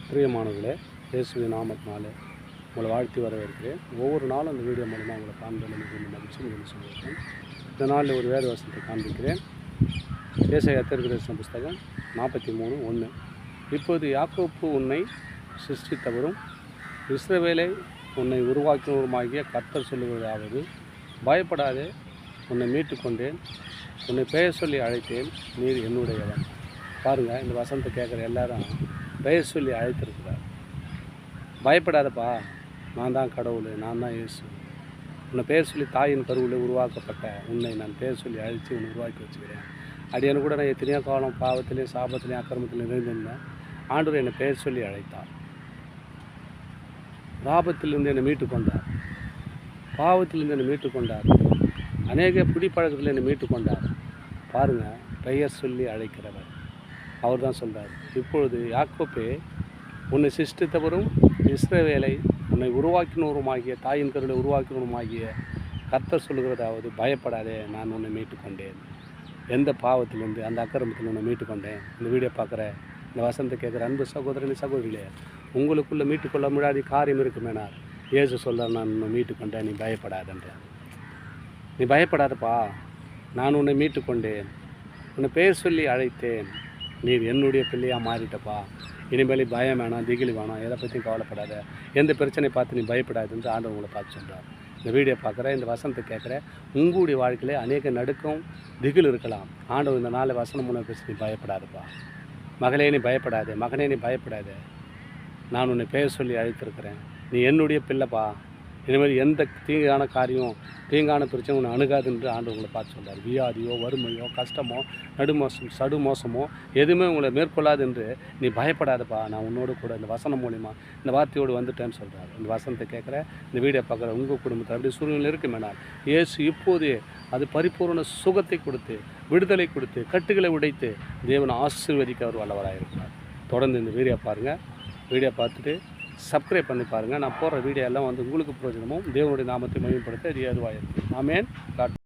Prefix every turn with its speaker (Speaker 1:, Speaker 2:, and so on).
Speaker 1: பிரியமானவர்களே, இயேசுவின் நாமத்தினாலே உங்களை வாழ்த்தி வரவேற்கிறேன். ஒவ்வொரு நாளும் அந்த வீடியோ மூலமாக உங்களை காண்பதில் மிகுந்த மகிழ்ச்சி, மிகுந்த சந்தோஷம். இந்த நாளில் ஒரு வேத வசனத்தை காண்பிக்கிறேன். ஏசாயா தீர்க்கதரிசன புஸ்தகம் 43:1. இப்போது யாக்கோப்பு உன்னை சிருஷ்டித்தவரும் இஸ்ரவேலை உன்னை உருவாக்கினவருமாகிய கர்த்தர் சொல்லுவதாவது, பயப்படாதே, உன்னை மீட்டு கொண்டேன், உன்னை பெயர் சொல்லி அழைத்தேன், நீர் என்னுடையவன். பாருங்கள், இந்த வசனத்தை கேட்குற எல்லாரும் பெயர் சொல்லி அழைத்திருக்கிறார். பயப்படாதப்பா, நான் தான் கடவுள், நான் தான் இயேசு. உன்னை பெயர் சொல்லி தாயின் கருவில் உருவாக்கப்பட்ட உன்னை நான் பெயர் சொல்லி அழைச்சி உன்னை உருவாக்கி வச்சுக்கிறேன். அடியனு கூட நான் எத்தனையோ காலம் பாவத்திலையும் சாபத்திலையும் அக்கிரமத்திலையும் இருந்திருந்தேன். ஆண்டவர் என்னை பெயர் சொல்லி அழைத்தார். ஆபத்திலிருந்து என்னை மீட்டு கொண்டார், பாவத்திலிருந்து என்னை மீட்டு கொண்டார், அநேக பிடிப்பழக்கத்தில் என்னை மீட்டு கொண்டார். பாருங்கள், பெயர் சொல்லி அழைக்கிறவர் அவர் தான் சொல்கிறார். இப்பொழுது யாக்கோப்பே, உன்னை சிருஷ்டித்தவரும் இஸ்ரவேலை உன்னை உருவாக்கினவருமாகிய தாயின் கருளை உருவாக்கினவருமாகிய கர்த்தர் சொல்லுகிறதாவது, பயப்படாதே, நான் உன்னை மீட்டு கொண்டேன். எந்த பாவத்திலேருந்து, அந்த அக்கிரமத்தில் உன்னை மீட்டு கொண்டேன். இந்த வீடியோ பார்க்குற, இந்த வசனத்தை கேட்குற அன்பு சகோதரனே சகோதரிகளே, உங்களுக்குள்ளே மீட்டுக்கொள்ள முடியாத காரியம் இருக்குமேனார். இயேசு சொல்கிறார், நான் உன்னை மீட்டு கொண்டேன், நீ பயப்படாதன்றேன். நீ பயப்படாதப்பா, நான் உன்னை மீட்டு கொண்டேன், உன்னை பெயர் சொல்லி அழைத்தேன், நீர் என்னுடைய பிள்ளையாக மாறிட்டப்பா. இனிமேல் பயம் வேணாம், திகில் வேணாம், எதை பற்றியும் கவலைப்படாத, எந்த பிரச்சனையை பார்த்து நீ பயப்படாதுன்னு ஆண்டவர் உங்களை பார்த்து சொல்கிறார். இந்த வீடியோ பார்க்குற, இந்த வசனத்தை கேட்குற, உங்களுடைய வாழ்க்கையில் அநேக நடுக்கம், திகில் இருக்கலாம். ஆண்டவர் இந்த 4 வசனம் மூலம் பேசி, நீ பயப்படாதப்பா. மகளே, நீ பயப்படாதே, மகனே, நீ பயப்படாதே, நான் உன்னை பெயர் சொல்லி அழைத்திருக்கிறேன், நீ என்னுடைய பிள்ளைப்பா. இனிமேல் எந்த தீங்கான காரியம், தீங்கான பிரச்சனை உன்னை அணுகாது என்று ஆண்டவர் உங்களை பார்த்து சொல்கிறார். வியாதியோ, வறுமையோ, கஷ்டமோ, சடுமோசமோ எதுவுமே உங்களை மேற்கொள்ளாது என்று நீ பயப்படாதப்பா, நான் உன்னோடு கூட இந்த வசனம் மூலிமா இந்த வார்த்தையோடு வந்துட்டேன்னு சொல்கிறார். இந்த வசனத்தை கேட்குற, இந்த வீடியோ பார்க்குற உங்கள் குடும்பத்தில் அப்படி சூழ்நிலை இருக்குமேனால் இயேசு இப்போதே அது பரிபூர்ண சுகத்தை கொடுத்து, விடுதலை கொடுத்து, கட்டுகளை உடைத்து தேவனை ஆசீர்வதிக்க அவர் வல்லவராக இருக்கிறார். தொடர்ந்து இந்த வீடியோ பாருங்கள். வீடியோ பார்த்துட்டு சப்ஸ்கிரைப் பண்ணி பாருங்கள். நான் போடுற வீடியோ எல்லாம் உங்களுக்கு பிரயோஜனமும் தேவனுடைய நாமத்தை மகிமைப்படுத்த இது ஏதுவாக இருக்கும். ஆமென்.